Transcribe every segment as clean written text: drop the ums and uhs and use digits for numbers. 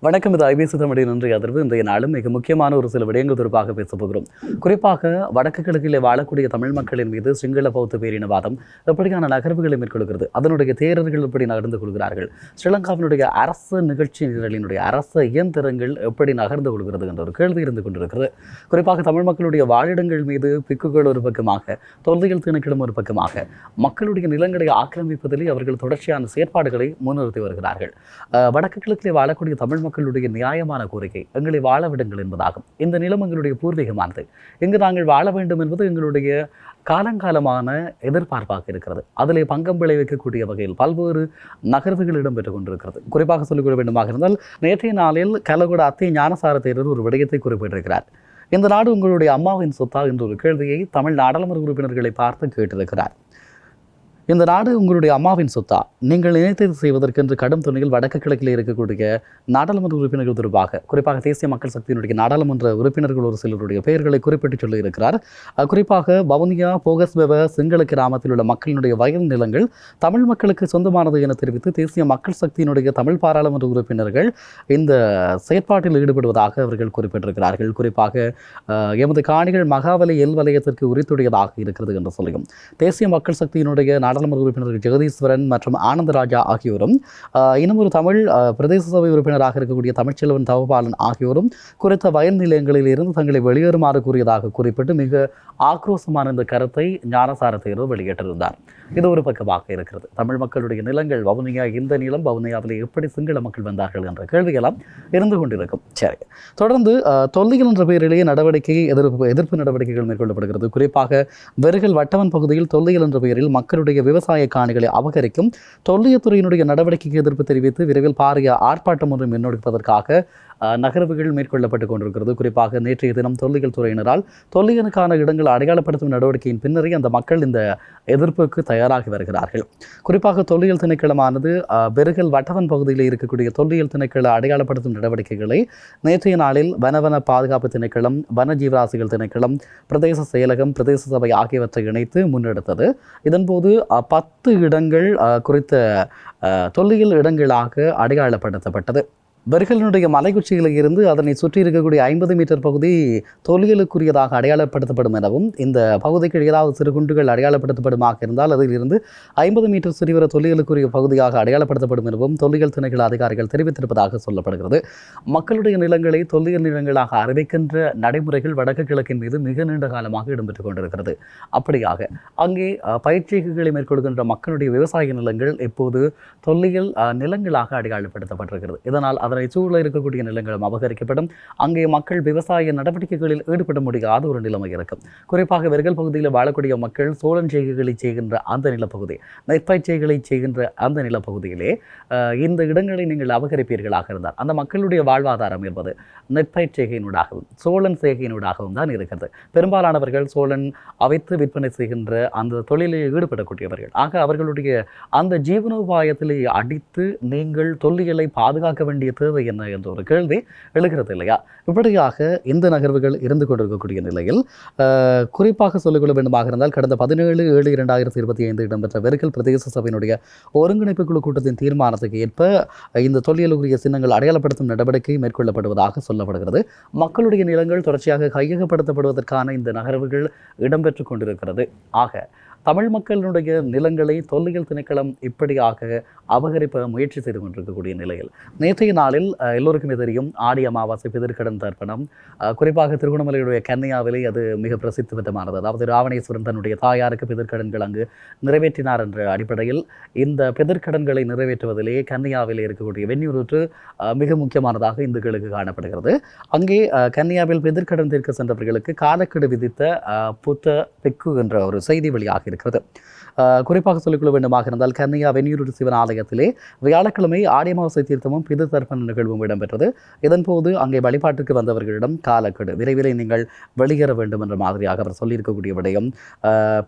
வணக்கம். இது ஐபிசி தமிழின் இன்றைய அதிர்வு. இன்றைய நாளும் மிக முக்கியமான ஒரு சில விடயங்கள் தொடர்பாக பேசப் போகிறோம். குறிப்பாக வடக்கு கிழக்கிலே வாழக்கூடிய தமிழ் மக்களின் மீது சிங்கள பௌத்த பேரினவாதம் எப்படியான நகர்வுகளை மேற்கொள்கிறது, அதனுடைய தேரர்கள் எப்படி நடந்து கொள்கிறார்கள், ஸ்ரீலங்காவினுடைய அரசு நிகழ்ச்சிகளினுடைய அரச இயந்திரங்கள் எப்படி நகர்ந்து கொள்கிறது என்ற ஒரு கேள்வி இருந்து கொண்டிருக்கிறது. குறிப்பாக தமிழ் மக்களுடைய வாழிடங்கள் மீது பிக்குகள் ஒரு பக்கமாக, தொல்லியல் திணைக்களம் ஒரு பக்கமாக, மக்களுடைய நிலங்களை ஆக்கிரமிப்பதிலே அவர்கள் தொடர்ச்சியான செயற்பாடுகளை முன்னிறுத்தி வருகிறார்கள். வடக்கு கிழக்கிலே வாழக்கூடிய தமிழ் மக்களுடைய நியாயமான கோரிக்கை எங்களை வாழ விடுங்கள் என்பதாகும். இந்த நிலம் எங்களுடைய பூர்வீகமானது, இங்கு நாங்கள் வாழ வேண்டும் என்பது எங்களுடைய காலங்காலமான எதிர்பார்ப்பாக இருக்கிறது. அதிலே பங்கம் விளைவிக்கக்கூடிய வகையில் பல்வேறு நகர்வுகள் இடம்பெற்றுக் கொண்டிருக்கிறது. குறிப்பாக சொல்லிக்கொள்ள வேண்டுமாக இருந்தால், நேற்றைய நாளில் கலகொட அத்திய ஞானசார தேரர் ஒரு விடயத்தை குறிப்பிட்டிருக்கிறார். இந்த நாடு உங்களுடைய அம்மாவின் சொத்தா என்ற ஒரு கேள்வியை தமிழ் நாடாளுமன்ற உறுப்பினர்களை பார்த்து கேட்டிருக்கிறார். இந்த நாடு உங்களுடைய அம்மாவின் சொத்தா, நீங்கள் நினைத்தது செய்வதற்கென்று கடும் துணையில் வடக்கு கிழக்கில் இருக்கக்கூடிய நாடாளுமன்ற உறுப்பினர்கள் தொடர்பாக, குறிப்பாக தேசிய மக்கள் சக்தியினுடைய நாடாளுமன்ற உறுப்பினர்கள் ஒரு சிலருடைய பெயர்களை குறிப்பிட்டு சொல்லியிருக்கிறார். குறிப்பாக வவுனியா போகஸ்பெவ சிங்கள கிராமத்தில் உள்ள மக்களினுடைய வயல் நிலங்கள் தமிழ் மக்களுக்கு சொந்தமானது என தெரிவித்து தேசிய மக்கள் சக்தியினுடைய தமிழ் பாராளுமன்ற உறுப்பினர்கள் இந்த செயற்பாட்டில் ஈடுபடுவதாக அவர்கள் குறிப்பிட்டிருக்கிறார்கள். குறிப்பாக எமது காணிகள் மகாவலி எல் வலயத்திற்கு உரித்துடையதாக இருக்கிறது என்று சொல்லியும் தேசிய மக்கள் சக்தியினுடைய நாடாளுமன்ற உறுப்பினர்கள் ஜெகதீஸ்வரன் மற்றும் ஆனந்தராஜா ஆகியோரும், இன்னும் ஒரு தமிழ் பிரதேச சபை உறுப்பினராக இருக்கக்கூடிய தமிழ்ச்செல்வன் தவபாலன் ஆகியோரும் குறித்த வயல் நிலையங்களில் இருந்து தங்களை வெளியேறுமாறு கூறியதாக குறிப்பிட்டு மிக ஆக்ரோஷமான இந்த கருத்தை ஞானசார தேரர் வெளியிட்டிருந்தார். இது ஒரு பக்கமாக இருக்கிறது. தமிழ் மக்களுடைய நிலங்கள் வவுனியா, இந்த நிலம் வவுனியாவில் எப்படி சிங்கள மக்கள் வந்தார்கள் என்ற கேள்வியெல்லாம் இருந்து கொண்டிருக்கும். சரி, தொடர்ந்து தொல்லியல் என்ற பெயரிலேயே எதிர்ப்பு நடவடிக்கைகள் மேற்கொள்ளப்படுகிறது. குறிப்பாக வெறுகல் வட்டவன் பகுதியில் தொல்லியல் என்ற பெயரில் மக்களுடைய விவசாய காணிகளை அபகரிக்கும் தொல்லியத்துறையினுடைய நடவடிக்கைக்கு எதிர்ப்பு தெரிவித்து விரைவில் பாரிய ஆர்ப்பாட்டம் ஒன்றை முன்னெடுப்பதற்காக நகர்வுகள் மேற்கொள்ளப்பட்டுக் கொண்டிருக்கிறது. குறிப்பாக நேற்றைய தினம் தொல்லியல் துறையினரால் தொல்லியலுக்கான இடங்கள் அடையாளப்படுத்தும் நடவடிக்கையின் பின்னரே அந்த மக்கள் இந்த எதிர்ப்புக்கு தயாராகி வருகிறார்கள். குறிப்பாக தொல்லியல் திணைக்களமானது வெறுகல் வட்டவன் பகுதியில் இருக்கக்கூடிய தொல்லியல் திணைக்கள அடையாளப்படுத்தும் நடவடிக்கைகளை நேற்றைய நாளில் வனவன பாதுகாப்பு திணைக்களம், வன ஜீவராசிகள் திணைக்களம், பிரதேச செயலகம், பிரதேச சபை ஆகியவற்றை இணைத்து முன்னெடுத்தது. இதன்போது 10 இடங்கள் குறித்த தொல்லியல் இடங்களாக அடையாளப்படுத்தப்பட்டது. வெறுகலினுடைய மலைக்குச்சியில் இருந்து அதனை சுற்றி இருக்கக்கூடிய 50 மீட்டர் பகுதி தொல்லியலுக்குரியதாக அடையாளப்படுத்தப்படும் எனவும், இந்த பகுதிக்கு ஏதாவது சிறு குண்டுகள் அடையாளப்படுத்தப்படுமாக இருந்தால் அதில் இருந்து 50 மீட்டர் சிறிவர தொல்லியலுக்குரிய பகுதியாக அடையாளப்படுத்தப்படும் எனவும் தொல்லியல் திணைக்கள அதிகாரிகள் தெரிவித்திருப்பதாக சொல்லப்படுகிறது. மக்களுடைய நிலங்களை தொல்லியல் நிலங்களாக அறிவிக்கின்ற நடைமுறைகள் வடக்கு கிழக்கின் மீது மிக நீண்ட காலமாக இடம்பெற்றுக் கொண்டிருக்கிறது. அப்படியாக அங்கே பயிற்சிகளை மேற்கொள்கின்ற மக்களுடைய விவசாய நிலங்கள் இப்போது தொல்லியல் நிலங்களாக அடையாளப்படுத்தப்பட்டிருக்கிறது. இதனால் அதனை சூழல இருக்கக்கூடிய நிலங்களும் அபகரிக்கப்படும். அங்கே மக்கள் விவசாய நடவடிக்கைகளில் ஈடுபட முடியாத ஒரு நிலைமை இருக்கும். குறிப்பாக வெறுகல் பகுதியில் வாழக்கூடிய மக்கள் சோழன் செய்கைகளை செய்கின்ற அந்த நிலப்பகுதி, நெற்பயிற்சிகளை செய்கின்ற அந்த நிலப்பகுதியிலே இந்த இடங்களை நீங்கள் அபகரிப்பீர்களாக இருந்தால் அந்த மக்களுடைய வாழ்வாதாரம் என்பது நெற்பயிர் செய்கையினூடாகவும் சோழன் செய்கையினூடாகவும் தான் இருக்கிறது. பெரும்பாலானவர்கள் சோழன் அவைத்து விற்பனை செய்கின்ற அந்த தொழிலில் ஈடுபடக்கூடியவர்கள். ஆக அவர்களுடைய அந்த ஜீவனோபாயத்திலே அடித்து நீங்கள் தொல்லியலை பாதுகாக்க வேண்டிய தேவை என்ன என்ற ஒரு கேள்வி எழுகிறது இல்லையா? இப்படியாக இந்த நகர்வுகள் இருந்து கொண்டிருக்கக்கூடிய நிலையில் குறிப்பாக சொல்லிக்கொள்ள வேண்டுமாக இருந்தால், கடந்த 17/7/2025 இடம்பெற்ற வெறுகல் பிரதேச சபையினுடைய ஒருங்கிணைப்பு குழு கூட்டத்தின் தீர்மானத்துக்கு ஏற்ப இந்த தொல்லியலுக்குரிய சின்னங்கள் அடையாளப்படுத்தும் நடவடிக்கை மேற்கொள்ளப்படுவதாக சொல்லப்படுகிறது. மக்களுடைய நிலங்கள் தொடர்ச்சியாக கையகப்படுத்தப்படுவதற்கான இந்த நகர்வுகள் இடம்பெற்றுக் கொண்டிருக்கிறது. ஆக தமிழ் மக்களுடைய நிலங்களை தொல்லியல் திணைக்களம் இப்படியாக அபகரிப்ப முயற்சி செய்து கொண்டிருக்கக்கூடிய நிலையில் நேற்றைய நாளில் எல்லோருக்குமே தெரியும், ஆடி அமாவாசை பிதிர்க்கடன் தர்ப்பணம். குறிப்பாக திருகோணமலையுடைய கன்னியாவிலே அது மிக பிரசித்தி பெற்றமானது. அதாவது ராவணேஸ்வரன் தன்னுடைய தாயாருக்கு பிதிர்க்கடன்கள் அங்கு நிறைவேற்றினார் என்ற அடிப்படையில் இந்த பிதிர்க்கடன்களை நிறைவேற்றுவதிலே கன்னியாவிலே இருக்கக்கூடிய வெந்நீரூற்று மிக முக்கியமானதாக இந்துக்களுக்கு காணப்படுகிறது. அங்கே கன்னியாவில் பிதிர்க்கடன் தீர்க்க சென்றவர்களுக்கு காலக்கெடு விதித்த புத்த பிக்கு என்ற ஒரு செய்தி வெளியாக இருக்கிறது. குறிப்பாக சொல்லிக்கொள்ள வேண்டுமாக இருந்தால், கன்னியா வெந்நீரூற்று சிவன் ஆலயத்திலே வியாழக்கிழமை ஆடி அமாவாசை தீர்த்தமும் பிது தர்ப்பண நிகழ்வும் இடம்பெற்றது. இதன்போது அங்கே வழிபாட்டுக்கு வந்தவர்களிடம் காலக்கெடு விரைவிலே நீங்கள் வெளியேற வேண்டும் என்ற மாதிரியாக அவர் சொல்லியிருக்கக்கூடிய விடயம்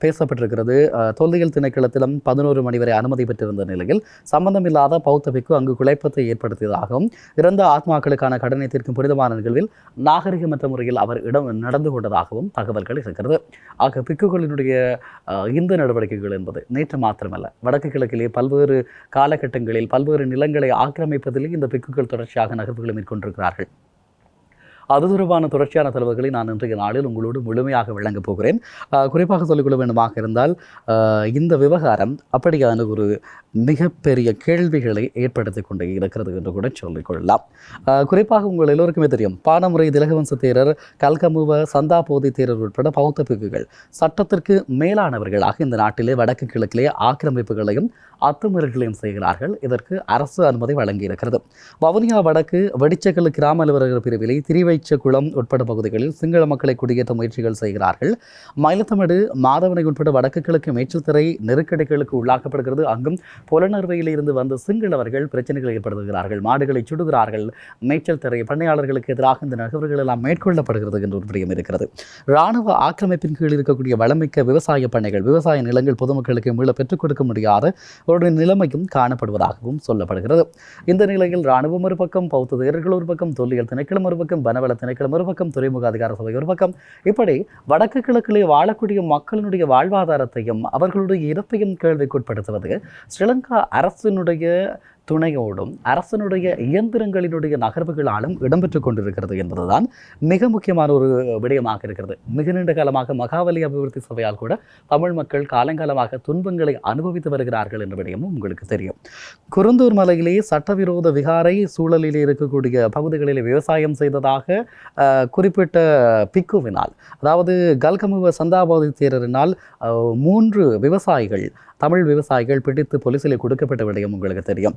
பேசப்பட்டிருக்கிறது. தொல்லியல் திணைக்களத்திலும் 11 மணி வரை அனுமதி பெற்றிருந்த நிலையில் சம்பந்தமில்லாத பௌத்த பிக்கு அங்கு குழப்பத்தை ஏற்படுத்தியதாகவும், இறந்த ஆத்மாக்களுக்கான கடனை தீர்க்கும் புனிதமான நிகழ்வில் நாகரிகமற்ற முறையில் அவர் நடந்து கொண்டதாகவும் தகவல்கள் இருக்கிறது. ஆக பிக்குகளினுடைய இந்த நடவடிக்கைகள் என்பது நேற்று மாத்திரமல்ல, வடக்கு கிழக்கிலே பல்வேறு காலகட்டங்களில் பல்வேறு நிலங்களை ஆக்கிரமிப்பதிலே இந்த பிக்குகள் அவர்கள் தொடர்ச்சியாக நகர்வுகளை மேற்கொண்டிருக்கிறார்கள். அது தொடர்பான தொடர்ச்சியான தகவல்களை நான் இன்றைய நாளில் உங்களோடு முழுமையாக வழங்கப் போகிறேன். குறிப்பாக சொல்லிக்கொள்ள வேண்டுமாக இருந்தால் இந்த விவகாரம் அப்படியான ஒரு மிகப்பெரிய கேள்விகளை ஏற்படுத்தி கொண்டே இருக்கிறது என்று கூட சொல்லிக்கொள்ளலாம். குறிப்பாக உங்கள் எல்லோருக்குமே தெரியும், பானமுறை திலகவம்ச தேரர், கல்கமுவ சந்தா போதி தேரர் உட்பட பௌத்த பிக்குகள் சட்டத்திற்கு மேலானவர்களாக இந்த நாட்டிலே வடக்கு கிழக்கிலே ஆக்கிரமிப்புகளையும் அத்துமீறல்களையும் செய்கிறார்கள். இதற்கு அரசு அனுமதி வழங்கியிருக்கிறது. வவுனியா வடக்கு வெடிச்சக்கல் கிராம அலுவலகர் பிரிவிலே திரிவைச்சகுளம் உட்பட பகுதிகளில் சிங்கள மக்களை குடியேற்ற முயற்சிகள் செய்கிறார்கள். மயிலத்தமடு மாதவனை உட்பட வடக்கு கிழக்கு மேய்ச்சல்துறை நெருக்கடிகளுக்கு உள்ளாக்கப்படுகிறது. அங்கும் புலனறுவையில் இருந்து வந்த சிங்களவர்கள் பிரச்சனைகளை ஏற்படுத்துகிறார்கள், மாடுகளை சுடுகிறார்கள். மேய்ச்சல் திரை பண்ணையாளர்களுக்கு எதிராக இந்த நகர்வுகள் எல்லாம் மேற்கொள்ளப்படுகிறது என்ற ஒரு விடயம் இருக்கிறது. இராணுவ ஆக்கிரமிப்பின் கீழ் இருக்கக்கூடிய வளமிக்க விவசாய பண்ணைகள், விவசாய நிலங்கள் பொதுமக்களுக்கு மீள பெற்றுக் கொடுக்க முடியாத ஒரு நிலைமையும் காணப்படுவதாகவும் சொல்லப்படுகிறது. இந்த நிலையில் இராணுவம் ஒரு பக்கம், பௌத்த தேரர்கள் ஒரு பக்கம், தொல்லியல் திணைக்களம் ஒரு பக்கம், வனவள திணைக்களம் ஒரு பக்கம், துறைமுக அதிகார சபை ஒரு பக்கம், இப்படி வடக்கு கிழக்கிலே வாழக்கூடிய மக்களினுடைய வாழ்வாதாரத்தையும் அவர்களுடைய இறப்பையும் கேள்விக்குட்படுத்துவது ஸ்ரீலங்கா அரசினுடைய துணையோடும் அரசனுடைய இயந்திரங்களினுடைய நகர்வுகளாலும் இடம்பெற்றுக் கொண்டிருக்கிறது என்பதுதான் மிக முக்கியமான ஒரு விடயமாக இருக்கிறது. மிக நீண்ட காலமாக மகாவலி அபிவிருத்தி சபையால் கூட தமிழ் மக்கள் காலங்காலமாக துன்பங்களை அனுபவித்து வருகிறார்கள் என்ற விடயமும் உங்களுக்கு தெரியும். குருந்தூர் மலையிலே சட்டவிரோத விகாரை சூழலிலே இருக்கக்கூடிய பகுதிகளிலே விவசாயம் செய்ததாக குறிப்பிட்ட பிக்குவினால், அதாவது கல்கமுவ சந்தாபாதி தேரரினால் 3 விவசாயிகள், தமிழ் விவசாயிகள் பிடித்து போலீசிலே கொடுக்கப்பட்ட விடயம் உங்களுக்கு தெரியும்.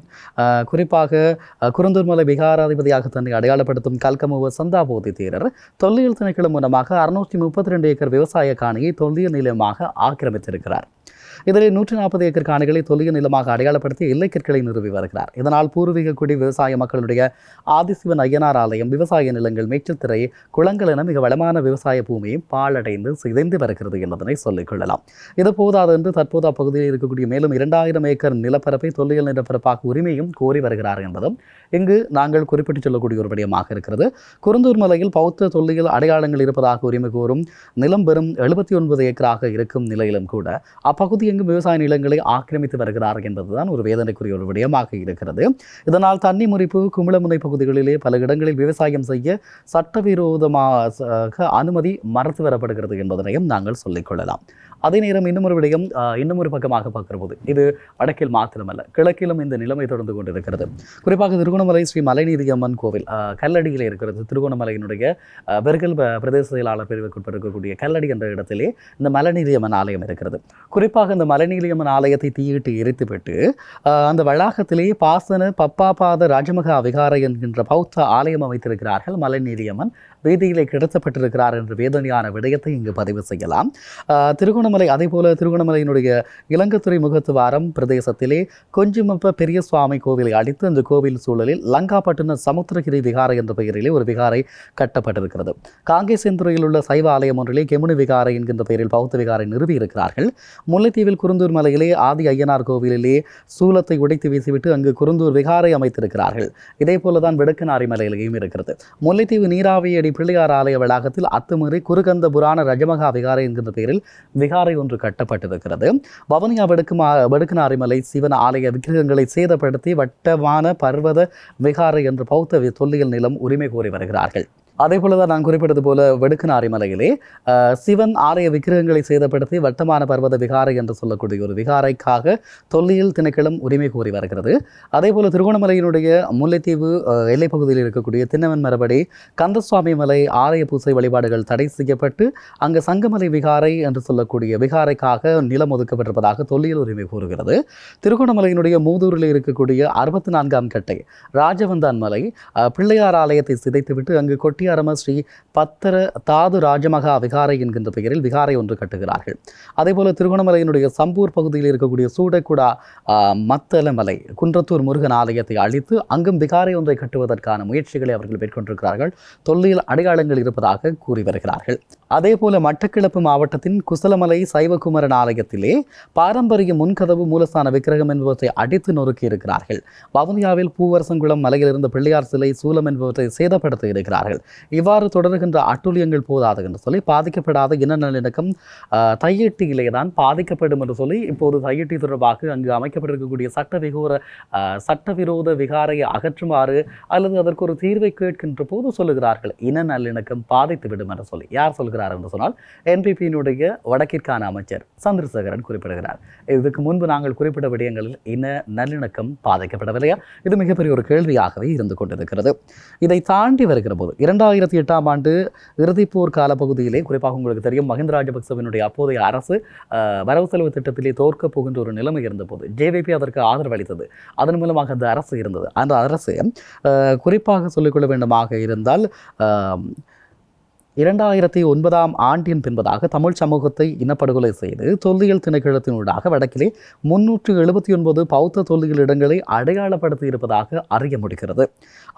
குறிப்பாக குருந்தூர் மலை விகாராதிபதியாக தன்னை அடையாளப்படுத்தும் கல்கமுவ சந்தாபோதி தேரர் தொல்லியல் திணைக்களம் மூலமாக 632 ஏக்கர் விவசாய காணியை தொல்லியல் நிலமாக ஆக்கிரமித்திருக்கிறார். இதில் 140 ஏக்கர் காணிகளை தொல்லியல் நிலமாக அடையாளப்படுத்தி எல்லைக்கற்களை நிறுவி வருகிறார். இதனால் பூர்வீக குடி விவசாய மக்களுடைய ஆதிசிவன் ஐயனார் ஆலயம், விவசாய நிலங்கள், மேய்ச்சல் திரை, குளங்கள் என மிக வளமான விவசாய பூமியை பாழடைந்து சிதைந்து வருகிறது என்பதனை சொல்லிக் கொள்ளலாம். இது போதாது என்று தற்போது அப்பகுதியில் இருக்கக்கூடிய மேலும் 2000 ஏக்கர் நிலப்பரப்பை தொல்லியல் நிலப்பரப்பாக உரிமையும் கோரி வருகிறார் என்பதும் இங்கு நாங்கள் குறிப்பிட்டு சொல்லக்கூடிய ஒரு விடயமாக இருக்கிறது. குருந்தூர் மலையில் பௌத்த தொல்லியல் அடையாளங்கள் இருப்பதாக உரிமை கோரும் நிலம் வெறும் 79 ஏக்கராக இருக்கும் நிலையிலும் கூட அப்பகுதி எங்கும் விவசாய நிலங்களை ஆக்கிரமித்து வருகிறார் என்பதுதான் ஒரு வேதனைக்குரிய ஒரு விடயமாக இருக்கிறது. இதனால் தண்ணி முறிப்பு, குமிளமுனை பகுதிகளிலே பல இடங்களில் விவசாயம் செய்ய சட்டவிரோதமாக அனுமதி மறுத்து வரப்படுகிறது என்பதனையும் நாங்கள் சொல்லிக்கொள்ளலாம். அதே நேரம் இன்னும் ஒரு பக்கமாக பார்க்கிற போது இது வடக்கில் மாத்திரமல்ல, கிழக்கிலும் இந்த நிலைமை தொடர்ந்து கொண்டிருக்கிறது. குறிப்பாக திருகோணமலை ஸ்ரீ மலைநீதி அம்மன் கோவில் கல்லடியில் இருக்கிறது. திருகோணமலையினுடைய பெருகல் பிரதேச செயலாளர் பிரிவுக்குட்பட்டிருக்கக்கூடிய கல்லடி என்ற இடத்திலே இந்த மலைநீதி அம்மன் ஆலயம் இருக்கிறது. குறிப்பாக இந்த மலைநீதி அம்மன் ஆலயத்தை தீயிட்டு எரித்துவிட்டு அந்த வளாகத்திலே பாசன பப்பாபாத ராஜமகா விகாரை என்கின்ற பௌத்த ஆலயம் அமைத்திருக்கிறார்கள். மலைநீதி அம்மன் வீதியிலே கிடத்தப்பட்டிருக்கிறார் என்ற வேதனையான விடயத்தை இங்கு பதிவு செய்யலாம். திருகோணமலை, அதே போல திருகோணமலையினுடைய இலங்கத்துறை முகத்துவாரம் பிரதேசத்திலே கொஞ்சமப்ப பெரிய சுவாமி கோவிலை அடித்து அந்த கோவில் சூழலில் லங்காப்பட்டின சமுத்திரகிரி விகாரை என்ற பெயரிலே ஒரு விகாரை கட்டப்பட்டிருக்கிறது. காங்கேசன்துறையில் உள்ள சைவ ஆலயம் ஒன்றிலே கெமுனி விகாரை என்கின்ற பெயரில் பௌத்த விகாரை நிறுவி இருக்கிறார்கள். முல்லைத்தீவில் குருந்தூர் மலையிலே ஆதி ஐயனார் கோவிலிலே சூலத்தை உடைத்து வீசிவிட்டு அங்கு குருந்தூர் விகாரை அமைத்திருக்கிறார்கள். இதே போலதான் வெடுக்கனாரி மலையிலேயும் இருக்கிறது. முல்லைத்தீவு நீராவியடி பிள்ளையார் ஆலய வளாகத்தில் அத்துமீறி குருகந்த புராண ரஜமகா விகாரை என்கின்ற பெயரில் விகாரை ஒன்று கட்டப்பட்டிருக்கிறது. வவுனியா வெடுக்கனாரிமலை சிவன் ஆலய விக்கிரகங்களை சேதப்படுத்தி வட்டமான பர்வத விகாரை என்ற பௌத்த தொல்லியல் நிலம் உரிமை கோரி வருகிறார்கள். அதே போலதான் நான் குறிப்பிட்டது போல வெடுக்கனாரி மலையிலே சிவன் ஆலய விக்கிரகங்களை சேதப்படுத்தி வட்டமான பர்வத விகாரை என்று சொல்லக்கூடிய ஒரு விகாரைக்காக தொல்லியல் திணைக்களம் உரிமை கோரி வருகிறது. அதே போல திருகோணமலையினுடைய முல்லைத்தீவு எல்லைப் பகுதியில் இருக்கக்கூடிய திண்ணவன் மரபடி கந்தசுவாமி மலை ஆலய பூசை வழிபாடுகள் தடை செய்யப்பட்டு அங்கு சங்கமலை விகாரை என்று சொல்லக்கூடிய விகாரைக்காக நிலம் ஒதுக்கப்பட்டிருப்பதாக தொல்லியல் உரிமை கூறுகிறது. திருகோணமலையினுடைய மூதூரில் இருக்கக்கூடிய 64ஆம் கட்டை ராஜவந்தான் மலை பிள்ளையார் ஆலயத்தை சிதைத்துவிட்டு அங்கு கொட்டி அரம ஸ்ரீ பத்தர தாது ராஜமகா விகாரை என்கின்ற பெயரில் விகாரை ஒன்று கட்டுகிறார்கள். அதேபோல திருகோணமலையினுடைய சம்பூர் பகுதியில் இருக்கக்கூடிய சூடக்குடா மத்தலமலை குன்றத்தூர் முருகன் ஆலயத்தை அழித்து அங்கும் விகாரை ஒன்றை கட்டுவதற்கான முயற்சிகளை அவர்கள் மேற்கொண்டிருக்கிறார்கள். தொல்லியல் அடையாளங்கள் இருப்பதாக கூறி வருகிறார்கள். அதே போல மட்டக்களப்பு மாவட்டத்தின் குசலமலை சைவகுமரன் ஆலயத்திலே பாரம்பரிய முன்கதவு மூலஸ்தான விக்கிரகம் என்பவற்றை அடித்து நொறுக்கி இருக்கிறார்கள். வவுனியாவில் பூவரசங்குளம் மலையிலிருந்து பிள்ளையார் சிலை சூலம் என்பவற்றை சேதப்படுத்தி இருக்கிறார்கள். இவ்வாறு தொடர்கின்ற அட்டூழியங்கள் போதாது என்று சொல்லி பாதிக்கப்படாத இன நல்லிணக்கம் தையிட்டியிலே தான் பாதிக்கப்படும் என்று சொல்லி இப்போது தையிட்டி தொடர்பாக அங்கு அமைக்கப்பட்டிருக்கக்கூடிய சட்டவிரோத விகாரை அகற்றுமாறு அல்லது அதற்கு ஒரு தீர்வை கேட்கின்ற போது சொல்லுகிறார்கள் இன நல்லிணக்கம் பாதித்துவிடும் என்று சொல்லி. யார் சொல்கிறார் என்று சொன்னால் என்பிபியினுடைய வடக்கிற்கான அமைச்சர் சந்திரசேகரன் குறிப்பிடுகிறார். இதுக்கு முன்பு நாங்கள் குறிப்பிட்ட விடயங்களில் இன நல்லிணக்கம் பாதிக்கப்படவில்லையா? இது மிகப்பெரிய ஒரு கேள்வியாகவே இருந்து கொண்டிருக்கிறது. இதை தாண்டி வருகிற போது 2008ஆம் ஆண்டு இறுதிப்போர் காலப்பகுதியிலே குறிப்பாக உங்களுக்கு தெரியும் மஹிந்த ராஜபக்சவினுடைய அப்போதைய அரசு வரவு செலவு திட்டத்திலே தோற்கப் போகின்ற ஒரு நிலைமை இருந்தபோது ஜேவிபி அதற்கு ஆதரவு அளித்தது. அதன் மூலமாக அந்த அரசு இருந்தது. அந்த அரசு குறிப்பாக சொல்லிக்கொள்ள வேண்டுமாக இருந்தால் 2009ஆம் ஆண்டின் பின்பதாக தமிழ் சமூகத்தை இனப்படுகொலை செய்து தொல்லியல் திணைக்களத்தினூடாக வடக்கிலே 379 பௌத்த தொல்லியல் இடங்களை அடையாளப்படுத்தி இருப்பதாக அறிய முடிகிறது.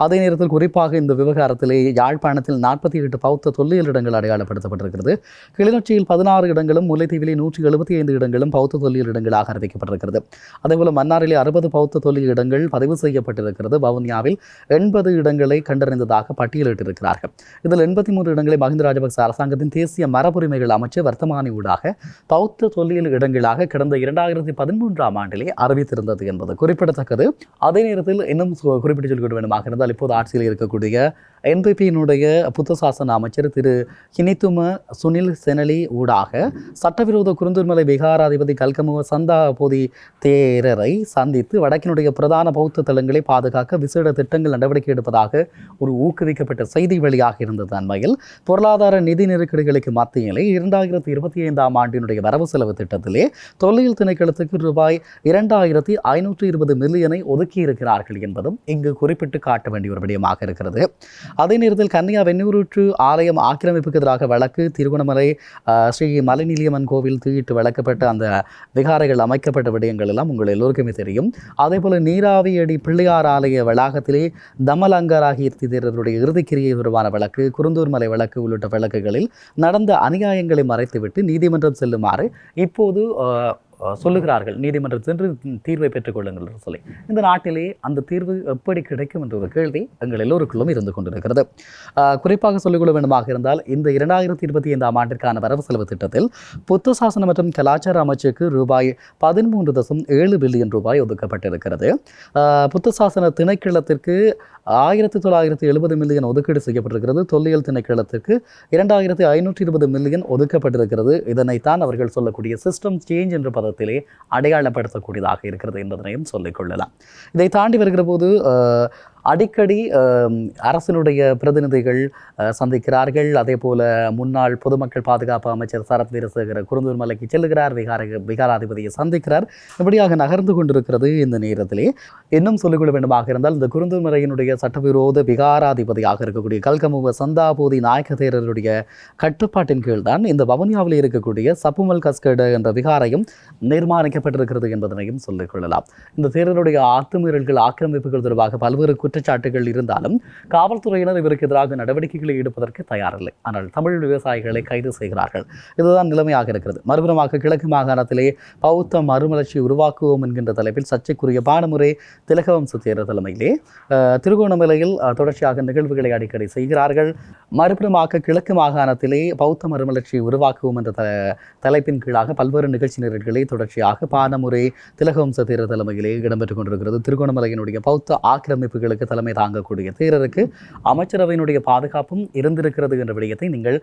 அதே நேரத்தில் குறிப்பாக இந்த விவகாரத்திலே யாழ்ப்பாணத்தில் 48 பௌத்த தொல்லியல் இடங்கள் அடையாளப்படுத்தப்பட்டிருக்கிறது. கிளிநொச்சியில் 16 இடங்களும், முல்லைத்தீவிலே 175 இடங்களும் பௌத்த தொல்லியல் இடங்களாக அறிவிக்கப்பட்டிருக்கிறது. அதேபோல மன்னாரிலே 60 பௌத்த தொல்லியல் இடங்கள் பதிவு செய்யப்பட்டிருக்கிறது. வவுனியாவில் 80 இடங்களை கண்டறிந்ததாக பட்டியலிட்டிருக்கிறார்கள். இதில் 83 இடங்களை மஹிந்த ராஜபக்ச அரசாங்கத்தின் தேசிய மரபுரிமைகள் அமைச்சு வர்த்தமானி ஊடாக பௌத்த தொல்லியல் இடங்களாக கடந்த 2013ஆம் ஆண்டிலே அறிவித்திருந்தது என்பது குறிப்பிடத்தக்கது. அதே நேரத்தில் இன்னும் குறிப்பிட்டு சொல்லிக் கொள்ள வேண்டுமாக இருந்தால் இப்போது ஆட்சியில் இருக்கக்கூடிய என்பிபியினுடைய புத்த சாசன அமைச்சர் திரு கினித்தும சுனில் செனலி ஊடாக சட்டவிரோத குருந்தூர்மலை விகாராதிபதி கல்கமுவ சந்தாபோதி தேரரை சந்தித்து வடக்கினுடைய பிரதான பௌத்த தலங்களை பாதுகாக்க விசேட திட்டங்கள் நடவடிக்கை எடுப்பதாக ஒரு ஊக்குவிக்கப்பட்ட செய்தி வெளியாக இருந்தது. அண்மையில் பொருளாதார நிதி நெருக்கடிகளுக்கு மத்தியிலே 2025ஆம் ஆண்டினுடைய வரவு செலவு திட்டத்திலே தொல்லியல் திணைக்களத்துக்கு ரூபாய் 2520 மில்லியனை ஒதுக்கியிருக்கிறார்கள் என்பதும் இங்கு குறிப்பிட்டு காட்ட வேண்டிய ஒரு விடயமாக இருக்கிறது. அதே நேரத்தில் கன்னியா வெண்ணூற்று ஆலயம் ஆக்கிரமிப்புக்கு எதிராக வழக்கு, திருகோணமலை ஸ்ரீ மலைநீலியம்மன் கோவில் தீயிட்டு வளர்க்கப்பட்ட அந்த விகாரைகள் அமைக்கப்பட்ட விடயங்கள் எல்லாம் உங்கள் எல்லோருக்குமே தெரியும். அதே போல நீராவியடி பிள்ளையார் ஆலய வளாகத்திலே தமலங்கராகீர்த்தி தேரருடைய இறுதிக்கிரியை தொடர்பான வழக்கு, குருந்தூர்மலை வழக்கு உள்ளிட்ட வழக்குகளில் நடந்த அநியாயங்களை மறைத்துவிட்டு நீதிமன்றம் செல்லுமாறு இப்போது சொல்லுகிறார்கள். நீதிமன்றம் சென்று தீர்வை பெற்றுக் கொள்ளுங்கள் என்று சொல்லி இந்த நாட்டிலே அந்த தீர்வு எப்படி கிடைக்கும் என்ற ஒரு கேள்வி எங்கள் எல்லோருக்குள்ளும் இருந்து கொண்டிருக்கிறது. குறிப்பாக சொல்லிக்கொள்ள வேண்டுமாக இருந்தால் இந்த 2025ஆம் ஆண்டிற்கான வரவு செலவு திட்டத்தில் புத்த சாசன மற்றும் கலாச்சார அமைச்சுக்கு ரூபாய் 13.7 பில்லியன் ரூபாய் ஒதுக்கப்பட்டிருக்கிறது. புத்த சாசன திணைக்களத்திற்கு 1970 மில்லியன் ஒதுக்கீடு செய்யப்பட்டிருக்கிறது. தொல்லியல் திணைக்களத்திற்கு 2520 மில்லியன் ஒதுக்கப்பட்டிருக்கிறது. இதனைத்தான் அவர்கள் சொல்லக்கூடிய சிஸ்டம் சேஞ்ச் என்ற பதத்திலே அடையாளப்படுத்தக்கூடியதாக இருக்கிறது என்பதனையும் சொல்லிக் கொள்ளலாம். இதை தாண்டி வருகிற போது அடிக்கடி அரசினுடைய பிரதிநிதிகள் சந்திக்கிறார்கள். அதே போல முன்னாள் பொதுமக்கள் பாதுகாப்பு அமைச்சர் சரத் வீரசேகர குருந்தூர் மலைக்கு செல்லுகிறார், விகாராதிபதியை சந்திக்கிறார். இப்படியாக நகர்ந்து கொண்டிருக்கிறது. இந்த நேரத்திலே இன்னும் சொல்லிக்கொள்ள வேண்டுமாக இருந்தால் இந்த குருந்தூர் மலையினுடைய சட்டவிரோத விகாராதிபதியாக இருக்கக்கூடிய கல்கமுவ சந்தாபோதி நாயக்க தேரருடைய கட்டுப்பாட்டின் கீழ் தான் இந்த வவுனியாவில் இருக்கக்கூடிய சப்புமல் கஸ்கட என்ற விகாரையும் நிர்மாணிக்கப்பட்டிருக்கிறது என்பதனையும் சொல்லிக் கொள்ளலாம். இந்த தேரருடைய ஆத்துமீறல்கள், ஆக்கிரமிப்புகள் தொடர்பாக பல்வேறு குற்றச்சாட்டுகள் இருந்தாலும் காவல்துறையினர் இவருக்கு எதிராக நடவடிக்கைகளை ஈடுபதற்கு தயாரில்லை. ஆனால் தமிழ் விவசாயிகளை கைது செய்கிறார்கள். இதுதான் நிலைமையாக இருக்கிறது. மறுபுறமாக கிழக்கு மாகாணத்திலே பௌத்த மறுமலர்ச்சி உருவாக்குவோம் என்கின்ற தலைப்பில் சர்ச்சைக்குரிய பானமுறை திலகவம்ச தேரர் தலைமையிலே திருகோணமலையில் தொடர்ச்சியாக நிகழ்வுகளை அடிக்கடி செய்கிறார்கள். மறுபுறமாக கிழக்கு மாகாணத்திலே பௌத்த மறுமலர்ச்சி உருவாக்குவோம் என்ற தலைப்பின் கீழாக பல்வேறு நிகழ்ச்சி நிரல்களை தொடர்ச்சியாக பானமுறை திலகவம்ச தேரர் தலைமையிலே இடம்பெற்றுக் கொண்டிருக்கிறது. திருகோணமலையினுடைய பௌத்த ஆக்கிரமிப்புகளுக்கு தலைமை தாங்கக்கூடிய தேரருக்கு அமைச்சரவையினுடைய பாதுகாப்பும் இருந்திருக்கிறது என்ற விடயத்தை நீங்கள்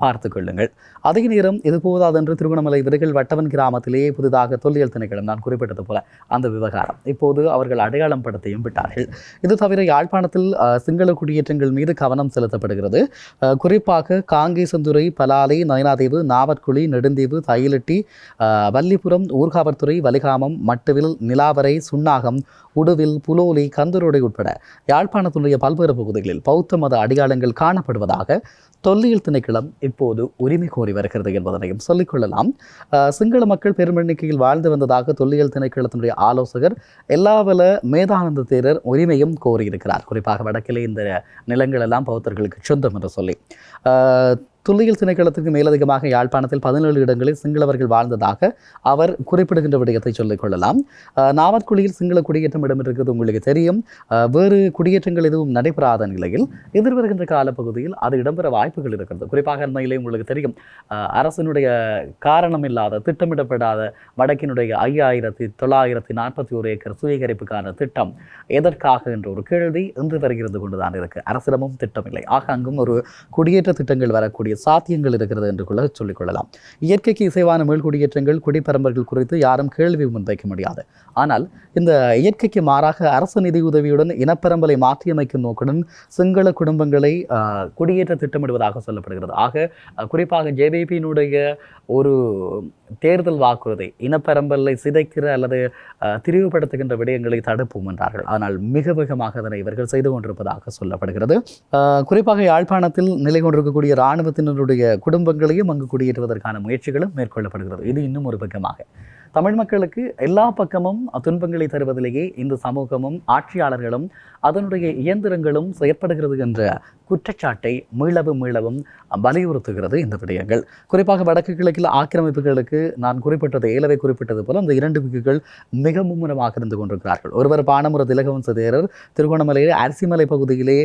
பார்த்துக் கொள்ளுங்கள். அதே நேரம் இது போதாதென்று திருகோணமலை விருகல் வட்டவன் கிராமத்திலேயே புதிதாக தொல்லியல் திணைக்களம் நான் குறிப்பிட்டது போல அந்த விவகாரம் இப்போது அவர்கள் அடையாளம் படுத்தியும் விட்டார்கள். இது தவிர யாழ்ப்பாணத்தில் சிங்கள குடியேற்றங்கள் மீது கவனம் செலுத்தப்படுகிறது. குறிப்பாக காங்கேசந்துறை, பலாலை, நயனாதீவு, நாவற்குழி, நெடுந்தீவு, தையிலட்டி, வல்லிபுரம், ஊர்காவற்துறை, வலிகாமம், மட்டுவில், நிலாவரை, சுன்னாகம், உடுவில், புலோலி, கந்தரோடை உட்பட யாழ்ப்பாணத்துடைய பல்வேறு பகுதிகளில் பௌத்த மத அடையாளங்கள் காணப்படுவதாக தொல்லியல் திணைக்களம் இப்போது உரிமை கோரி வருகிறது என்பதனையும் சொல்லிக்கொள்ளலாம். சிங்கள மக்கள் பெரும் எண்ணிக்கையில் வாழ்ந்து வந்ததாக தொல்லியல் திணைக்களத்தினுடைய ஆலோசகர் எல்லாவல மேதானந்த தேரர் உரிமையும் கோரியிருக்கிறார். குறிப்பாக வடக்கிலே இந்த நிலங்கள் எல்லாம் பௌத்தர்களுக்கு சொந்தம் என்று சொல்லி துல்லியல் திணைக்களத்துக்கு மேலதிகமாக யாழ்ப்பாணத்தில் 17 இடங்களில் சிங்களவர்கள் வாழ்ந்ததாக அவர் குறிப்பிடுகின்ற விடயத்தை சொல்லிக் கொள்ளலாம். நாவற்குழியில் சிங்கள குடியேற்றம் இடம்பெற்றிருக்கிறது உங்களுக்கு தெரியும். வேறு குடியேற்றங்கள் எதுவும் நடைபெறாத நிலையில் எதிர்வருகின்ற காலப்பகுதியில் அது இடம்பெற வாய்ப்புகள் இருக்கிறது. குறிப்பாக அண்மையிலே உங்களுக்கு தெரியும், அரசினுடைய காரணம் இல்லாத திட்டமிடப்படாத வடக்கினுடைய 5941 ஏக்கர் சுயகரிப்புக்கான திட்டம் எதற்காக என்ற ஒரு கேள்வி இன்று வருகிறது கொண்டுதான் இருக்கு. அரசிடமும் திட்டமில்லை. ஆக அங்கும் ஒரு குடியேற்ற திட்டங்கள் வரக்கூடிய சாத்தியங்கள் இருக்கிறது என்று கூட சொல்லிக் கொள்ளலாம். இயற்கைக்கு இசைவான மீள்குடியேற்றங்கள் குடிப்பரம்பர்கள் குறித்து யாரும் கேள்வி முன்வைக்க முடியாது. ஆனால் இந்த இயற்கைக்கு மாறாக அரசு நிதி உதவியுடன் இனப்பெரம்பலை மாற்றியமைக்கும் நோக்குடன் சிங்கள குடும்பங்களை குடியேற்ற திட்டமிடுவதாக சொல்லப்படுகிறது. ஆக குறிப்பாக ஜேவிபியினுடைய ஒரு தேர்தல் வாக்குறுதி இனப்பெரம்பலை சிதைக்கிற அல்லது திரிவுபடுத்துகின்ற விடயங்களை தடுப்போம் என்றார்கள். ஆனால் மிக வேகமாக அதனை இவர்கள் செய்து கொண்டிருப்பதாக சொல்லப்படுகிறது. குறிப்பாக யாழ்ப்பாணத்தில் நிலை கொண்டிருக்கக்கூடிய இராணுவத்தினருடைய குடும்பங்களையும் அங்கு குடியேற்றுவதற்கான முயற்சிகளும் மேற்கொள்ளப்படுகிறது. இது இன்னும் ஒரு பக்கமாக தமிழ் மக்களுக்கு எல்லா பக்கமும் துன்பங்களை தருவதிலேயே இந்த சமூகமும் ஆட்சியாளர்களும் அதனுடைய இயந்திரங்களும் செயற்படுகிறது என்ற குற்றச்சாட்டை மீளவும் வலியுறுத்துகிறது இந்த விடயங்கள். குறிப்பாக வடக்கு கிழக்கில் ஆக்கிரமிப்புகளுக்கு நான் குறிப்பிட்டது ஏலவை குறிப்பிட்டது போல அந்த 2 பிக்குகள் மிக மும்முரமாக இருந்து கொண்டிருக்கிறார்கள். ஒருவர் பானமுர திலகவன்ச தேரர் திருகோணமலையில் அரிசிமலை பகுதியிலே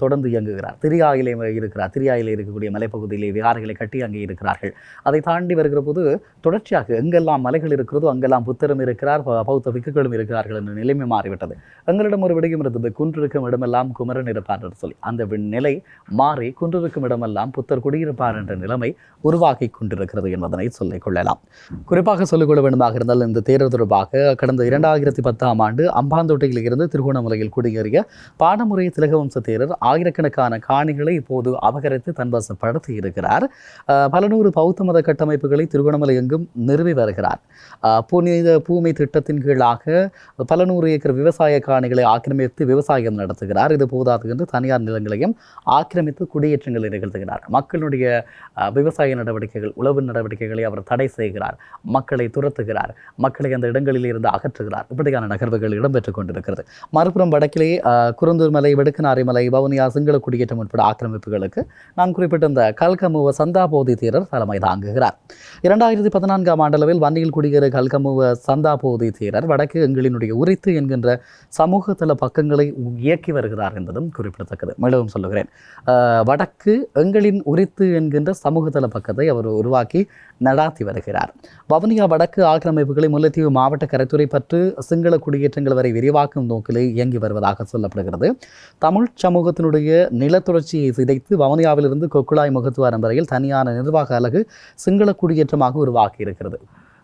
தொடர்ந்து இயங்குகிறார். திரியாயிலே இருக்கிறார். திரியாயிலே இருக்கக்கூடிய மலைப்பகுதியிலே விகாரைகளை கட்டி அங்கே இருக்கிறார்கள். அதை தாண்டி வருகிற போது தொடர்ச்சியாக எங்கெல்லாம் மலைகள் இருக்கிறதோ அங்கெல்லாம் புத்தரும் இருக்கிறார், பௌத்த பிக்குகளும் இருக்கிறார்கள் என்ற நிலைமை மாறிவிட்டது. எங்களிடம் ஒரு விடயம் இருந்தது, குன்றிருக்கும் இடமெல்லாம் குமரன் இருப்பார் என்று சொல்லி. அந்த நிலை மாறி குன்றிருக்கும் இடமெல்லாம் புத்தர் குடியிருப்பார் என்ற நிலைமை உருவாக்கி கொண்டிருக்கிறது என்பதனை சொல்லிக் கொள்ளலாம். குறிப்பாக சொல்லிக்கொள்ள வேண்டுமாக இருந்தால் இந்த தேர்தல் தொடர்பாக கடந்த 2010ஆம் ஆண்டு அம்பாந்தோட்டையில் இருந்து திருகோணமலையில் குடியேறிய பாடமுறை திலகவம்ச தேரர் ஆயிரக்கணக்கான காணிகளை இப்போது அபகரித்து தன்வசப்படுத்தி இருக்கிறார். பல நூறு பௌத்த மத கட்டமைப்புகளை திருகோணமலை எங்கும் நிறுவி வருகிறார். புனித பூமி திட்டத்தின் கீழாக பல நூறு ஏக்கர் விவசாய காணிகளை ஆக்கிரமித்து விவசாயம் நடத்துகிறார். இது போதாது என்று தனியார் நிலங்களையும் ஆக்கிரமித்து குடியேற்றங்களை நிகழ்த்துகிறார். மக்களுடைய விவசாய நடவடிக்கைகள், உழவு நடவடிக்கைகளை அவர் தடை செய்கிறார். மக்களை துரத்துகிறார். மக்களை அந்த இடங்களில் இருந்து அகற்றுகிறார். இப்படியான நகர்வுகள் இடம்பெற்றுக் கொண்டிருக்கிறது. மறுபுறம் வடக்கிலே குருந்தூர் மலை, வெடுக்கனாரி மலை, வவுனியா சிங்கள குடியேற்றம் உட்பட ஆக்கிரமிப்புகளுக்கு நான் குறிப்பிட்ட இந்த கல்கமுவ சந்தாபோதி தேரர் தலைமை தாங்குகிறார். 2014ஆம் ஆண்டளவில் வன்னியில் குடியேற கல்கமுவ சந்தாபோதி தேரர் வடக்கு எங்களினுடைய உரித்து என்கின்ற சமூகத்தள பக்கங்களை இயக்கி வருகிறார் என்பதும் குறிப்பிடத்தக்கது. மேலும் சொல்லுகிறேன், வடக்கு எங்களின் உரித்து என்கின்ற சமூகத்தள பக்கத்தை அவர் உருவாக்கி நடாத்தி வருகிறார். வவுனியா வடக்கு ஆக்கிரமிப்புகளை முல்லைத்தீவு மாவட்ட கரைத்துறை பற்று சிங்கள குடியேற்றங்கள் வரை விரிவாக்கும் நோக்கிலே இயங்கி வருவதாக சொல்லப்படுகிறது. தமிழ் சமூகத்தினுடைய நிலத்தொடர்ச்சியை சிதைத்து வவுனியாவிலிருந்து கொக்குழாய் முகத்துவாரம் வரையில் தனியான நிர்வாக அலகு சிங்கள குடியேற்றமாக உருவாக்கி இருக்கிறது.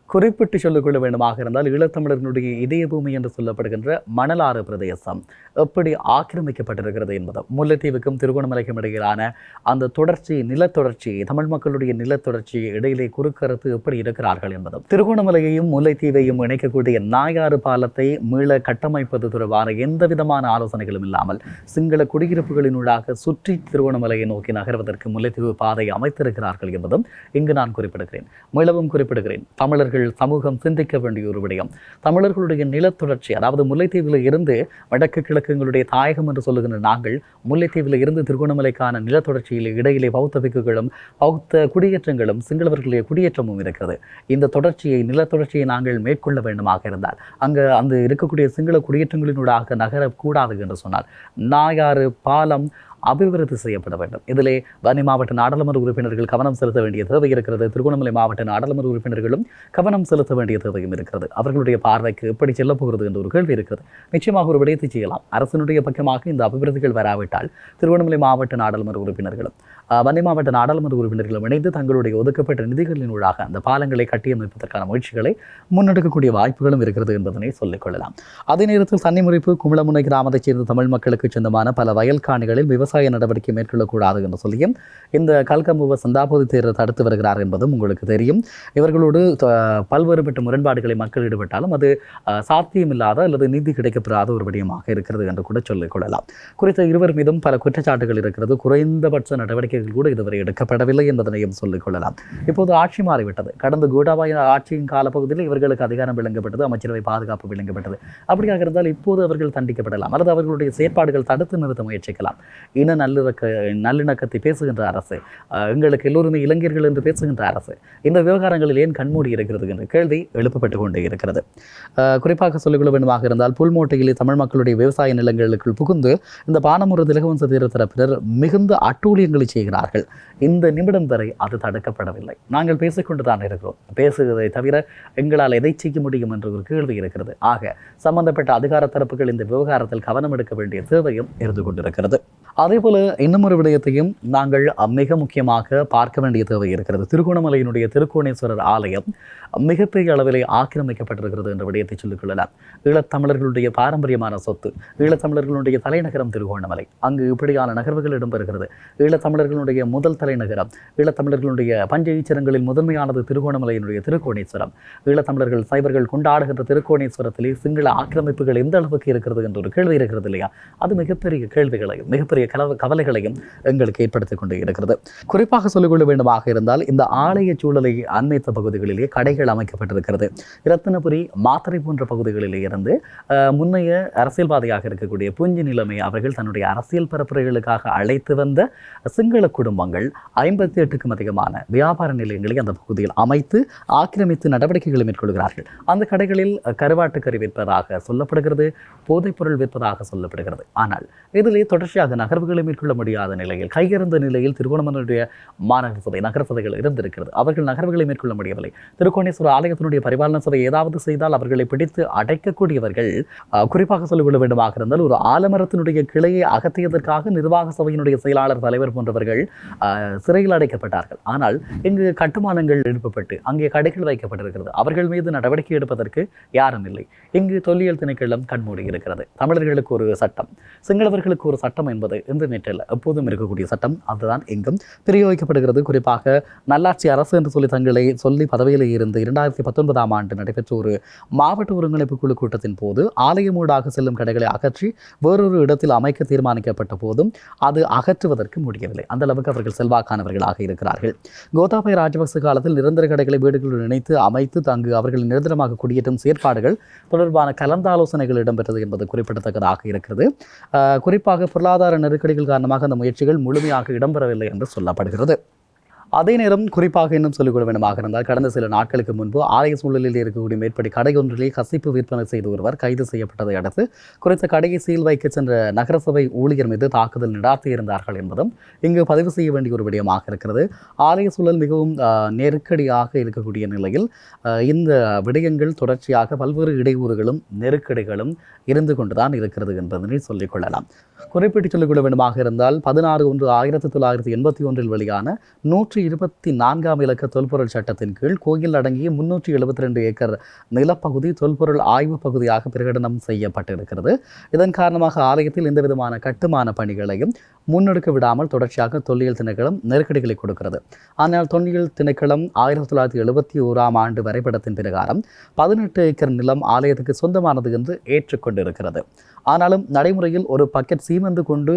குறிப்பிட்டு சொல்லிக்கொள்ள வேண்டுமாக இருந்தால் ஈழத்தமிழர்களுடைய இதய பூமி என்று சொல்லப்படுகின்ற மணலாறு பிரதேசம் எப்படி ஆக்கிரமிக்கப்பட்டிருக்கிறது என்பதும், முல்லைத்தீவுக்கும் திருகோணமலைக்கும் இடையிலான அந்த தொடர்ச்சி, நிலத்தொடர்ச்சி, தமிழ் மக்களுடைய நிலத்தொடர்ச்சி இடையிலே குறுக்கறுத்து எப்படி இருக்கிறார்கள் என்பதும், திருகோணமலையையும் முல்லைத்தீவையும் இணைக்கக்கூடிய நாயாறு பாலத்தை மீள கட்டமைப்பது தொடர்பான எந்த விதமான ஆலோசனைகளும் இல்லாமல் சிங்கள குடியிருப்புகளினூடாக சுற்றி திருகோணமலையை நோக்கி நகர்வதற்கு முல்லைத்தீவு பாதை அமைத்திருக்கிறார்கள் என்பதும் இங்கு நான் குறிப்பிடுகிறேன். மீளவும் குறிப்பிடுகிறேன், தமிழர்கள் சமூகம் சிந்திக்க வேண்டிய ஒரு விடயம். தமிழர்களுடைய நிலத்தொடர்ச்சி, அதாவது முல்லைத்தீவில் இருந்து வடக்கு கிழக்குங்களுடைய தாயகம் என்று சொல்லுகின்ற நாங்கள் முல்லைத்தீவில் இருந்து திருகோணமலைக்கான நிலத்தொடர்ச்சியில் இடையிலே பௌத்த பிக்குகளும் பௌத்த குடியேற்றங்களும் சிங்களவர்களுடைய குடியேற்றமும் இருக்கிறது. இந்த தொடர்ச்சியை, நிலத்தொடர்ச்சியை நாங்கள் மேற்கொள்ள வேண்டுமாக இருந்தால் அந்த இருக்கக்கூடிய சிங்கள குடியேற்றங்களினூடாக நகரக்கூடாது என்று சொன்னால் நாயாறு பாலம் அபிவிருத்தி செய்யப்பட வேண்டும். இதிலே வன்னி மாவட்ட நாடாளுமன்ற உறுப்பினர்கள் கவனம் செலுத்த வேண்டிய தேவை இருக்கிறது. திருகோணமலை மாவட்ட நாடாளுமன்ற உறுப்பினர்களும் கவனம் செலுத்த வேண்டிய தேவையும் இருக்கிறது. அவர்களுடைய பார்வைக்கு எப்படி செல்ல போகிறது என்ற ஒரு கேள்வி இருக்கிறது. நிச்சயமாக ஒரு விடயத்தை செய்யலாம். அரசினுடைய பக்கமாக இந்த அபிவிருத்திகள் வராவிட்டால் திருகோணமலை மாவட்ட நாடாளுமன்ற உறுப்பினர்களும் வன்னி மாவட்ட நாடாளுமன்ற உறுப்பினர்களும் இணைந்து தங்களுடைய ஒதுக்கப்பட்ட நிதிகளினூடாக அந்த பாலங்களை கட்டியமைப்பதற்கான முயற்சிகளை முன்னெடுக்கக்கூடிய வாய்ப்புகளும் இருக்கிறது என்பதனை சொல்லிக் கொள்ளலாம். அதே நேரத்தில் தண்ணி முறிப்பு கும்பலமுனை கிராமத்தைச் சேர்ந்த தமிழ் மக்களுக்கு சொந்தமான பல வயல் காணிகளில் விவசாய நடவடிக்கை மேற்கொள்ளக்கூடாது என்று சொல்லியும் இந்த கல்கமுவ சந்தாபோதி தேரர் தடுத்து வருகிறார் என்பதும் உங்களுக்கு தெரியும். இவர்களோடு பல்வேறுபட்ட முரண்பாடுகளை மக்கள் ஈடுபட்டாலும் அது சாத்தியமில்லாத அல்லது நீதி கிடைக்கப்பெறாத ஒரு விடயமாக இருக்கிறது என்று கூட சொல்லிக் கொள்ளலாம். குறித்த இருவர் மீதும் பல குற்றச்சாட்டுகள் இருக்கிறது. குறைந்தபட்ச நடவடிக்கைகள் நடவடிக்கைகள் கூட இதுவரை எடுக்கப்படவில்லை என்பதனையும் சொல்லிக் கொள்ளலாம். இப்போது ஆட்சி மாறிவிட்டது. கடந்த கோட்டாபாய ஆட்சியின் காலப்பகுதியில் இவர்களுக்கு அதிகாரம் விளங்கப்பட்டது, அமைச்சரவை பாதுகாப்பு விளங்கப்பட்டது. அப்படியாக இருந்தால் இப்போது அவர்கள் தண்டிக்கப்படலாம் அல்லது அவர்களுடைய செயற்பாடுகள் தடுத்து நிறுத்த முயற்சிக்கலாம். இன நல்லிணக்கத்தை பேசுகின்ற அரசு, எங்களுக்கு எல்லோருமே இளைஞர்கள் என்று பேசுகின்ற அரசு, இந்த விவகாரங்களில் ஏன் கண்மூடி இருக்கிறது என்ற கேள்வி எழுப்பப்பட்டுக் கொண்டே இருக்கிறது. குறிப்பாக சொல்லிக்கொள்ள வேண்டுமாக இருந்தால் புல்மோட்டையிலே தமிழ் மக்களுடைய விவசாய நிலங்களுக்குள் புகுந்து இந்த பானமுறு திலகவம்ச தீர தரப்பினர் மிகுந்த அட்டூழியங்களை செய்கிறார்கள். இந்த நிமிடம் வரை அது தடுக்கப்படவில்லை. நாங்கள் பேசிக்கொண்டுதான் இருக்கிறோம். பேசுவதை தவிர எங்களால் எதை செய்ய முடியும் என்ற ஒரு கேள்வி இருக்கிறது. ஆக சம்பந்தப்பட்ட அதிகார தரப்புகள் இந்த விவகாரத்தில் கவனம் எடுக்க வேண்டிய தேவையும் இருந்து கொண்டிருக்கிறது. அதேபோல இன்னும் ஒரு விடயத்தையும் நாங்கள் மிக முக்கியமாக பார்க்க வேண்டிய தேவை இருக்கிறது. திருகோணமலையினுடைய திருக்கோணேஸ்வரர் ஆலயம் மிகப்பெரிய அளவிலே ஆக்கிரமிக்கப்பட்டிருக்கிறது என்ற விடயத்தை சொல்லிக் கொள்ளலாம். ஈழத்தமிழர்களுடைய பாரம்பரியமான சொத்து, ஈழத்தமிழர்களுடைய தலைநகரம் திருகோணமலை. அங்கு இப்படியான நகர்வுகள் இடம்பெறுகிறது. ஈழத்தமிழர்களுடைய முதல் தலைநகரம், ஈழத்தமிழர்களுடைய பஞ்ச ஈச்சரங்களில் முதன்மையானது திருகோணமலையினுடைய திருக்கோணேஸ்வரம். ஈழத்தமிழர்கள் சைவர்கள் கொண்டாடுகின்ற திருக்கோணேஸ்வரத்திலே சிங்கள ஆக்கிரமிப்புகள் எந்த அளவுக்கு இருக்கிறது என்ற ஒரு கேள்வி இருக்கிறது இல்லையா? அது மிகப்பெரிய கேள்விகளையும் மிகப்பெரிய கவலைகளையும் எங்களுக்கு ஏற்படுத்திக் கொண்டே இருக்கிறது. குறிப்பாக சொல்லிக்கொள்ள வேண்டுமாக இருந்தால் இந்த ஆலய சூழலை அண்மைத்த பகுதிகளிலே கடைகள் அமைக்கப்பட்டிருக்கிறது. இரத்தினபுரி, மாத்தறை போன்ற பகுதிகளிலே இருந்து முன்னைய அரசியல்வாதியாக இருக்கக்கூடிய புஞ்சி நிலைமை அவர்கள் தன்னுடைய அரசியல் பரப்புரைகளுக்காக அழைத்து வந்த சிங்கள குடும்பங்கள் 58க்கும் அதிகமான வியாபார நிலையங்களை அந்த பகுதியில் அமைத்து ஆக்கிரமித்து நடவடிக்கைகளை மேற்கொள்கிறார்கள். அந்த கடைகளில் கருவாட்டுக்கறி விற்பதாக சொல்லப்படுகிறது, போதைப்பொருள் விற்பதாக சொல்லப்படுகிறது. ஆனால் இதிலே தொடர்ச்சியாக நகர்வுகளை மேற்கொள்ள முடியாத நிலையில், கையிருந்த நிலையில் திருகோணமலையுடைய மாநகர சபை, நகர சபைகள் இருந்திருக்கிறது. அவர்கள் நகர்வுகளை மேற்கொள்ள முடியவில்லை. திருக்கோணேஸ்வர ஆலயத்தினுடைய பரிபாலன சபை ஏதாவது செய்தால் அவர்களை பிடித்து அடைக்கக்கூடியவர்கள். குறிப்பாக சொல்லிக்கொள்ள வேண்டுமாக இருந்தால் ஒரு ஆலமரத்தினுடைய கிளையை அகற்றியதற்காக நிர்வாக சபையினுடைய செயலாளர், தலைவர் போன்றவர்கள் சிறையில் அடைக்கப்பட்டார்கள். ஆனால் இங்கு கட்டுமானங்கள் எழுப்பப்பட்டு அங்கே கடைகள் வைக்கப்பட்டிருக்கிறது. அவர்கள் மீது நடவடிக்கை எடுப்பதற்கு யாரும் இல்லை. இங்கு தொல்லியல் திணைக்களம் கண்மூடி இருக்கிறது. தமிழர்களுக்கு ஒரு சட்டம், சிங்களவர்களுக்கு ஒரு சட்டம் என்பது இன்டர்நெட்டில் எப்போதும் இருக்கக்கூடிய சட்டம். அதுதான் எங்கும் பிரயோகிக்கப்படுகிறது. குறிப்பாக நல்லாட்சி அரசு என்று சொல்லி தங்களை சொல்லி பதவியில் இருந்து 2019ஆம் ஆண்டு நடைபெற்ற ஒரு மாவட்ட ஒருங்கிணைப்பு குழு கூட்டத்தின் போது ஆலயமூடாக செல்லும் கடைகளை அகற்றி வேறொரு இடத்தில் அமைக்க தீர்மானிக்கப்பட்ட போதும் அது அகற்றுவதற்கு முடியவில்லை. அந்த அளவுக்கு அவர்கள் செல்வாக்கானவர்களாக இருக்கிறார்கள். கோத்தாபய ராஜபக்ச காலத்தில் நிரந்தர கடைகளை வீடுகளுடன் இணைத்து அமைத்து தங்கு அவர்கள் நிரந்தரமாக குடியேற்றும் செயற்பாடுகள் தொடர்பான கலந்தாலோசனைகள் இடம்பெற்றது என்பது குறிப்பிடத்தக்கதாக இருக்கிறது. குறிப்பாக பொருளாதார நெருக்கடிகள் காரணமாக அந்த முயற்சிகள் முழுமையாக இடம்பெறவில்லை என்று சொல்லப்படுகிறது. அதே நேரம் குறிப்பாக இன்னும் சொல்லிக்கொள்ள வேண்டுமாக இருந்தால் கடந்த சில நாட்களுக்கு முன்பு ஆலய சூழலில் இருக்கக்கூடிய மேற்படி கடை ஒன்றிலே கசிப்பு விற்பனை செய்த ஒருவர் கைது செய்யப்பட்டதை அடுத்து குறித்த கடையை சீல் வைக்க சென்ற நகரசபை ஊழியர் மீது தாக்குதல் நடாத்தியிருந்தார்கள் என்பதும் இங்கு பதிவு செய்ய வேண்டிய ஒரு விடயமாக இருக்கிறது. ஆலய சூழல் மிகவும் நெருக்கடியாக இருக்கக்கூடிய நிலையில் இந்த விடயங்கள் தொடர்ச்சியாக பல்வேறு இடையூறுகளும் நெருக்கடிகளும் இருந்து கொண்டுதான் இருக்கிறது என்பதனை சொல்லிக்கொள்ளலாம். குறிப்பிட்டு சொல்லிக்கொள்ள வேண்டுமாக இருந்தால் 16/1/1981 வெளியான 124ஆம் இலக்க தொல்பொருள் சட்டத்தின் கீழ் கோயில் அடங்கிய 372 ஏக்கர் நிலப்பகுதி தொல்பொருள் ஆய்வு பகுதியாக பிரகடனம் செய்யப்பட்டிருக்கிறது. இதன் காரணமாக ஆலயத்தில் எந்த விதமான கட்டுமான பணிகளையும் முன்னெடுக்க விடாமல் தொடர்ச்சியாக தொல்லியல் திணைக்களம் நெருக்கடிகளை கொடுக்கிறது. ஆனால் தொல்லியல் திணைக்களம் 1971ஆம் ஆண்டு வரைபடத்தின் பிரகாரம் 18 ஏக்கர் நிலம் ஆலயத்துக்கு சொந்தமானது என்று ஏற்றுக்கொண்டிருக்கிறது. ஆனாலும் நடைமுறையில் ஒரு பக்கெட் சீமந்து கொண்டு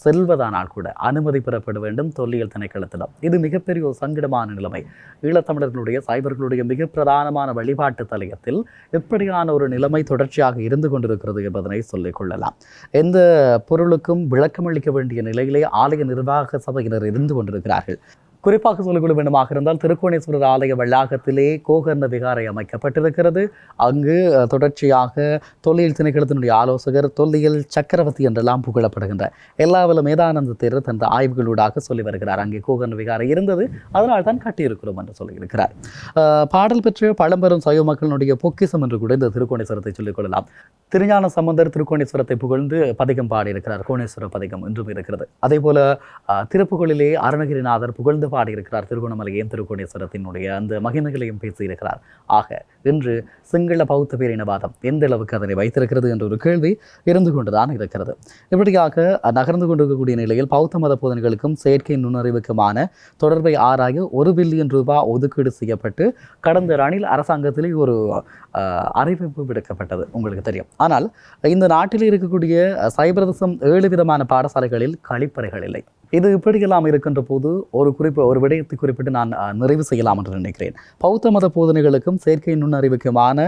செல்வதானால் கூட அனுமதி பெறப்பட வேண்டும் தொல்லியல் திணைக்களத்திடம். இது மிகப்பெரிய ஒரு சங்கடமான நிலைமை. ஈழத்தமிழர்களுடைய சைவர்களுடைய மிக பிரதானமான வழிபாட்டு தலயத்தில் இப்படியான ஒரு நிலைமை தொடர்ச்சியாக இருந்து கொண்டிருக்கிறது என்பதனை சொல்லிக் கொள்ளலாம். எந்த பொருளுக்கும் விளக்கமளிக்க வேண்டிய நிலையிலே ஆலய நிர்வாக சபையினர் இருந்து கொண்டிருக்கிறார்கள். குறிப்பாக சொல்லிக்கொள்ள வேண்டுமாக இருந்தால் திருக்கோணேஸ்வரர் ஆலய வளாகத்திலே கோகர்ண விகாரை அமைக்கப்பட்டிருக்கிறது. அங்கு தொடர்ச்சியாக தொல்லியல் திணைக்களத்தினுடைய ஆலோசகர் தொல்லியல் சக்கரவர்த்தி என்றெல்லாம் புகழப்படுகின்ற எல்லாவல மேதானந்த தேரர் தந்த ஆய்வுகளூடாக சொல்லி வருகிறார். அங்கே கோகர்ண விகாரை இருந்தது, அதனால் தான் கட்டியிருக்கிறோம் என்று சொல்லியிருக்கிறார். பாடல் பெற்ற பழம்பெரும் சைவ மக்களினுடைய பொக்கிசம் என்று கூட இந்த திருக்கோணேஸ்வரத்தை சொல்லிக் கொள்ளலாம். திருஞான சம்பந்தர் திருக்கோணேஸ்வரத்தை புகழ்ந்து பதிகம் பாடியிருக்கிறார். கோணேஸ்வர பதிகம் என்றும் இருக்கிறது. அதே போல திருப்புகழிலே அருணகிரிநாதர் புகழ்ந்து பாடியிருக்கிறார். திருகோணமலையும் திருக்கோணேஸ்வரத்தினுடைய அந்த மகிமைகளையும் பேசியிருக்கிறார். ஆக இன்று சிங்கள பௌத்த பேரினவாதம் எந்த அளவுக்கு அதனை வைத்திருக்கிறது என்ற ஒரு கேள்வி இருந்து கொண்டுதான் இருக்கிறது. இப்படியாக நகர்ந்து கொண்டிருக்கக்கூடிய நிலையில் பௌத்த மத போதனைகளுக்கும் செயற்கை நுண்ணறிவுக்குமான தொடர்பை ஆராய 1 பில்லியன் ரூபாய் ஒதுக்கீடு செய்யப்பட்டு கடந்த ரணில் அரசாங்கத்திலே ஒரு அறிவிப்பு விடுக்கப்பட்டது, உங்களுக்கு தெரியும். ஆனால் இந்த நாட்டில் இருக்கக்கூடிய சைவ 7 விதமான பாடசாலைகளில் கழிப்பறைகள் இல்லை. இது இப்படியெல்லாம் இருக்கின்ற போது ஒரு விடயத்தை குறிப்பிட்டு நான் நிறைவு செய்யலாம் என்று நினைக்கிறேன். பௌத்த மத போதனைகளுக்கும் செயற்கை நுண்ணறிவுக்குமான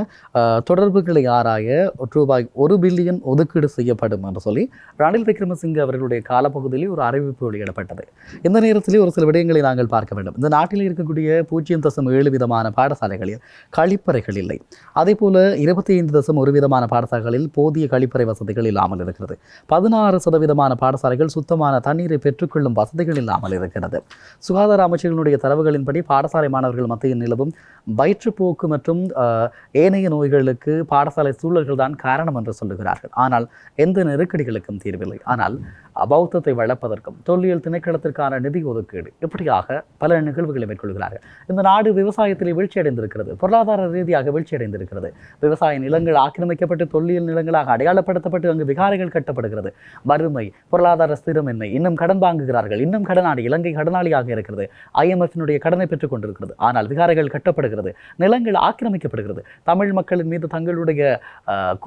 தொடர்புகளை ஆராய ரூபாய் 1 பில்லியன் ஒதுக்கீடு செய்யப்படும் என்று சொல்லி ரணில் விக்ரமசிங்கே அவர்களுடைய காலப்பகுதியில் ஒரு அறிவிப்பு வெளியிடப்பட்டது. இந்த நேரத்தில் ஒரு சில விடயங்களை நாங்கள் பார்க்க வேண்டும். இந்த நாட்டில் இருக்கக்கூடிய 0.7 விதமான பாடசாலைகளில் கழிப்பறைகள் இல்லை. அதே போல 25.1 விதமான பாடசாலைகளில் போதிய கழிப்பறை வசதிகள் இல்லாமல் இருக்கிறது. 16% பாடசாலைகள் சுத்தமான தண்ணீரை பெற்றுக்கொள்ளும் வசதிகள் இல்லாமல் இருக்கிறது. சுகாதார அமைச்சர்களுடைய தரவுகளின்படி பாடசாலை மாணவர்கள் மத்தியில் நிலவும் வயிற்றுப்போக்கு மற்றும் ஏனைய நோய்களுக்கு பாடசாலை சூழல்கள் தான் காரணம் என்று சொல்லுகிறார்கள். ஆனால் எந்த நெருக்கடிகளுக்கும் தீர்வில்லை. ஆனால் பௌத்தத்தை வளர்ப்பதற்கும் தொல்லியல் திணைக்களத்திற்கான நிதி ஒதுக்கீடு இப்படியாக பல நிகழ்வுகளை மேற்கொள்கிறார்கள். இந்த நாடு விவசாயத்திலே வீழ்ச்சியடைந்திருக்கிறது, பொருளாதார ரீதியாக வீழ்ச்சியடைந்திருக்கிறது. விவசாய நிலங்கள் ஆக்கிரமிக்கப்பட்டு தொல்லியல் நிலங்களாக அடையாளப்படுத்தப்பட்டு அங்கு விகாரைகள் கட்டப்படுகிறது. வறுமை, பொருளாதார ஸ்திரமின்மை, இன்னும் கடன் வாங்குகிறார்கள், இன்னும் கடனாளி, இலங்கை கடனாளியாக இருக்கிறது, IMF-னுடைய கடனை பெற்றுக் கொண்டிருக்கிறது. ஆனால் விகாரைகள் கட்டப்படுகிறது, நிலங்கள் ஆக்கிரமிக்கப்படுகிறது. தமிழ் மக்களின் மீது தங்களுடைய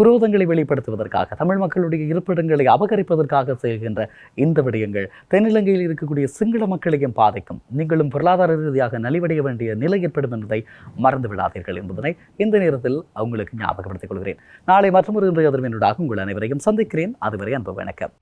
குரோதங்களை வெளிப்படுத்துவதற்காக, தமிழ் மக்களுடைய இருப்பிடங்களை அபகரிப்பதற்காக செய்கின்ற இந்த விடயங்கள் தென்னிலங்கையில் இருக்கக்கூடிய சிங்கள மக்களையும் பாதிக்கும். நீங்களும் பொருளாதார ரீதியாக நலிவடைய வேண்டிய நிலை ஏற்படும் என்பதை மறந்து விடாதீர்கள் என்பதனை இந்த நேரத்தில் உங்களுக்கு ஞாபகப்படுத்திக் கொள்கிறேன். நாளை மற்றொரு இன்றைய அதிர்வினூடாக உங்கள் அனைவரையும் சந்திக்கிறேன். அதுவரை அன்பு வணக்கம்.